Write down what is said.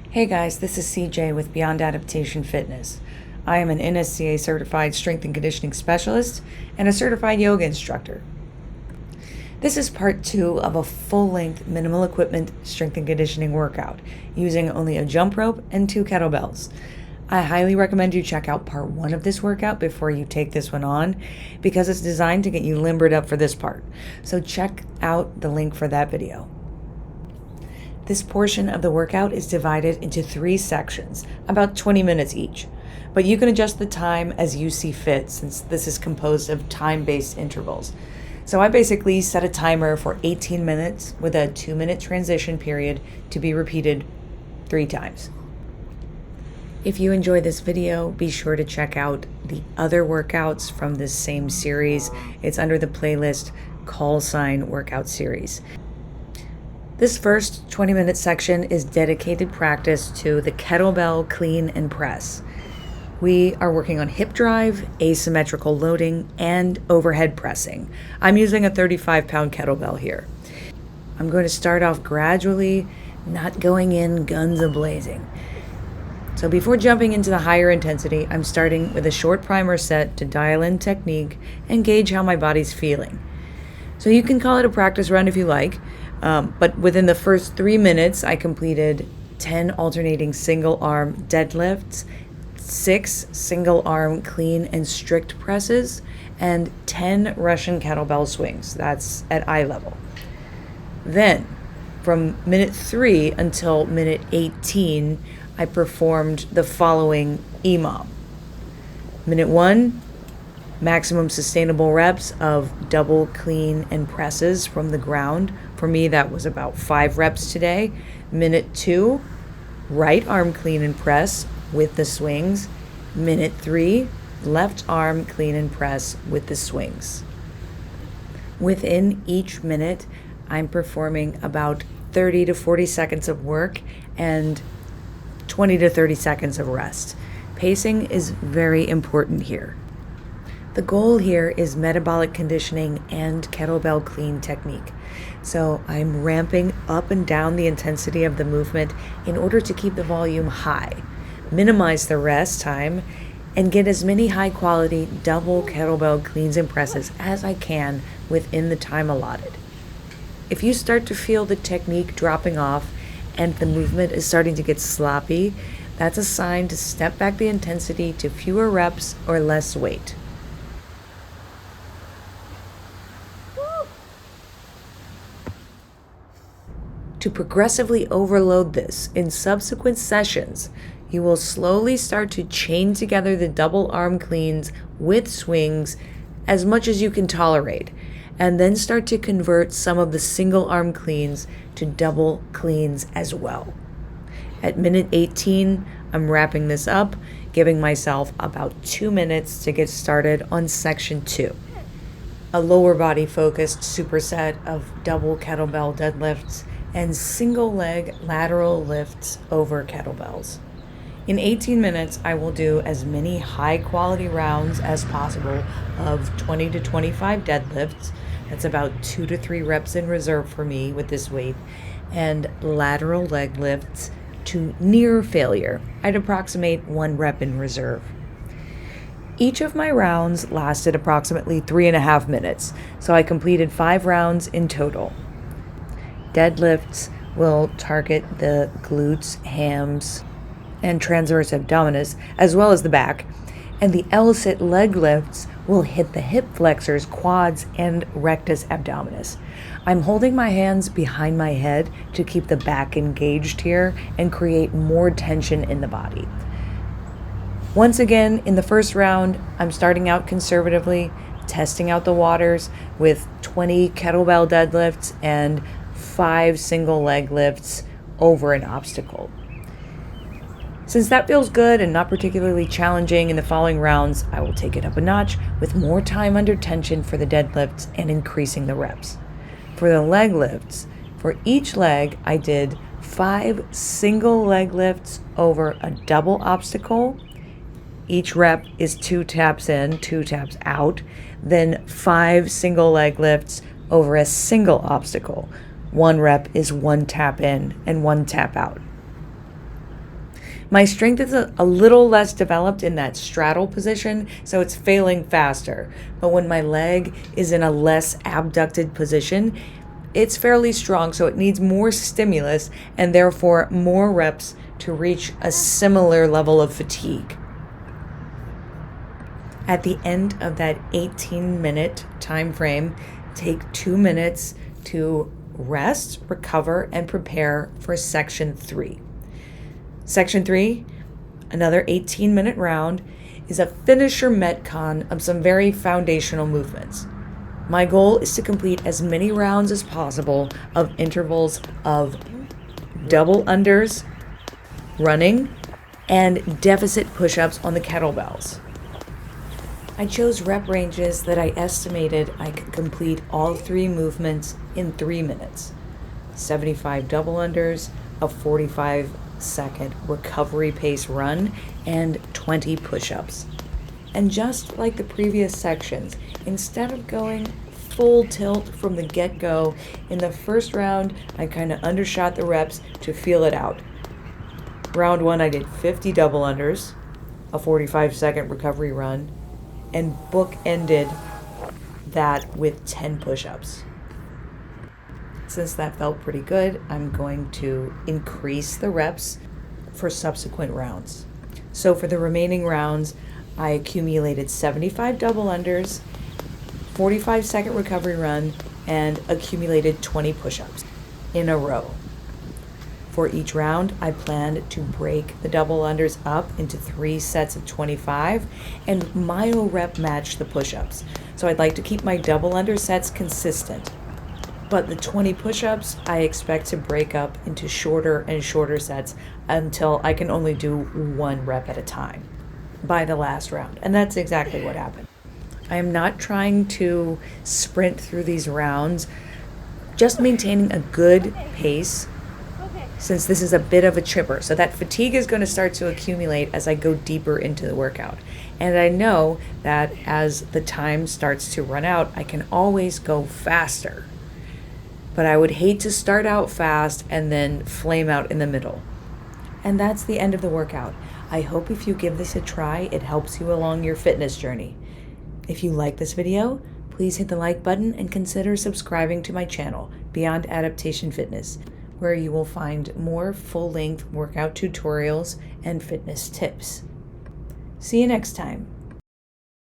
Hey guys, this is CJ with Beyond Adaptation Fitness. I am an NSCA certified strength and conditioning specialist and a certified yoga instructor. This is part 2 of a full-length minimal equipment strength and conditioning workout using only a jump rope and 2 kettlebells. I highly recommend you check out part 1 of this workout before you take this one on because it's designed to get you limbered up for this part. So check out the link for that video. This portion of the workout is divided into 3 sections, about 20 minutes each. But you can adjust the time as you see fit since this is composed of time-based intervals. So I basically set a timer for 18 minutes with a 2-minute transition period to be repeated 3 times. If you enjoy this video, be sure to check out the other workouts from this same series. It's under the playlist Call Sign Workout Series. This first 20-minute section is dedicated practice to the kettlebell clean and press. We are working on hip drive, asymmetrical loading, and overhead pressing. I'm using a 35-pound kettlebell here. I'm going to start off gradually, not going in guns a-blazing. So before jumping into the higher intensity, I'm starting with a short primer set to dial in technique and gauge how my body's feeling. So you can call it a practice run if you like. But within the first 3 minutes, I completed 10 alternating single arm deadlifts, 6 single arm clean and strict presses, and 10 Russian kettlebell swings. That's at eye level. Then, from minute 3 until minute 18, I performed the following EMOM. Minute 1, maximum sustainable reps of double clean and presses from the ground. For me, that was about 5 reps today. Minute 2, right arm clean and press with the swings. Minute 3, left arm clean and press with the swings. Within each minute, I'm performing about 30 to 40 seconds of work and 20 to 30 seconds of rest. Pacing is very important here. The goal here is metabolic conditioning and kettlebell clean technique. So I'm ramping up and down the intensity of the movement in order to keep the volume high, minimize the rest time, and get as many high quality double kettlebell cleans and presses as I can within the time allotted. If you start to feel the technique dropping off and the movement is starting to get sloppy, that's a sign to step back the intensity to fewer reps or less weight. To progressively overload this in subsequent sessions, you will slowly start to chain together the double arm cleans with swings as much as you can tolerate, and then start to convert some of the single arm cleans to double cleans as well. At minute 18, I'm wrapping this up, giving myself about 2 minutes to get started on section 2. A lower body focused superset of double kettlebell deadlifts and single leg lateral lifts over kettlebells. In 18 minutes, I will do as many high quality rounds as possible of 20 to 25 deadlifts. That's about 2 to 3 reps in reserve for me with this weight, and lateral leg lifts to near failure. I'd approximate 1 rep in reserve. Each of my rounds lasted approximately 3.5 minutes, so I completed 5 rounds in total. Deadlifts will target the glutes, hams, and transverse abdominis, as well as the back, and the L-sit leg lifts will hit the hip flexors, quads, and rectus abdominis. I'm holding my hands behind my head to keep the back engaged here and create more tension in the body. Once again, in the first round, I'm starting out conservatively, testing out the waters with 20 kettlebell deadlifts and 5 single leg lifts over an obstacle. Since that feels good and not particularly challenging in the following rounds, I will take it up a notch with more time under tension for the deadlifts and increasing the reps. For the leg lifts, for each leg, I did 5 single leg lifts over a double obstacle. Each rep is 2 taps in, 2 taps out, then 5 single leg lifts over a single obstacle. 1 rep is 1 tap in and 1 tap out. My strength is a little less developed in that straddle position, so it's failing faster. But when my leg is in a less abducted position, it's fairly strong, so it needs more stimulus and therefore more reps to reach a similar level of fatigue. At the end of that 18-minute time frame, take 2 minutes to rest, recover, and prepare for section 3. Section 3, another 18-minute round, is a finisher Metcon of some very foundational movements. My goal is to complete as many rounds as possible of intervals of double unders, running, and deficit push-ups on the kettlebells. I chose rep ranges that I estimated I could complete all 3 movements in 3 minutes. 75 double unders, a 45-second recovery pace run, and 20 push-ups. And just like the previous sections, instead of going full tilt from the get-go, in the first round, I kind of undershot the reps to feel it out. Round 1, I did 50 double unders, a 45-second recovery run, and bookended that with 10 push-ups. Since that felt pretty good, I'm going to increase the reps for subsequent rounds. So for the remaining rounds, I accumulated 75 double unders, 45-second recovery run, and accumulated 20 push-ups in a row. For each round, I planned to break the double unders up into 3 sets of 25 and mile rep match the push-ups. So I'd like to keep my double under sets consistent. But the 20 push-ups, I expect to break up into shorter and shorter sets until I can only do 1 rep at a time by the last round. And that's exactly what happened. I am not trying to sprint through these rounds, just maintaining a good pace, since this is a bit of a chipper. So that fatigue is going to start to accumulate as I go deeper into the workout. And I know that as the time starts to run out, I can always go faster. But I would hate to start out fast and then flame out in the middle. And that's the end of the workout. I hope if you give this a try, it helps you along your fitness journey. If you like this video, please hit the like button and consider subscribing to my channel, Beyond Adaptation Fitness, where you will find more full-length workout tutorials and fitness tips. See you next time.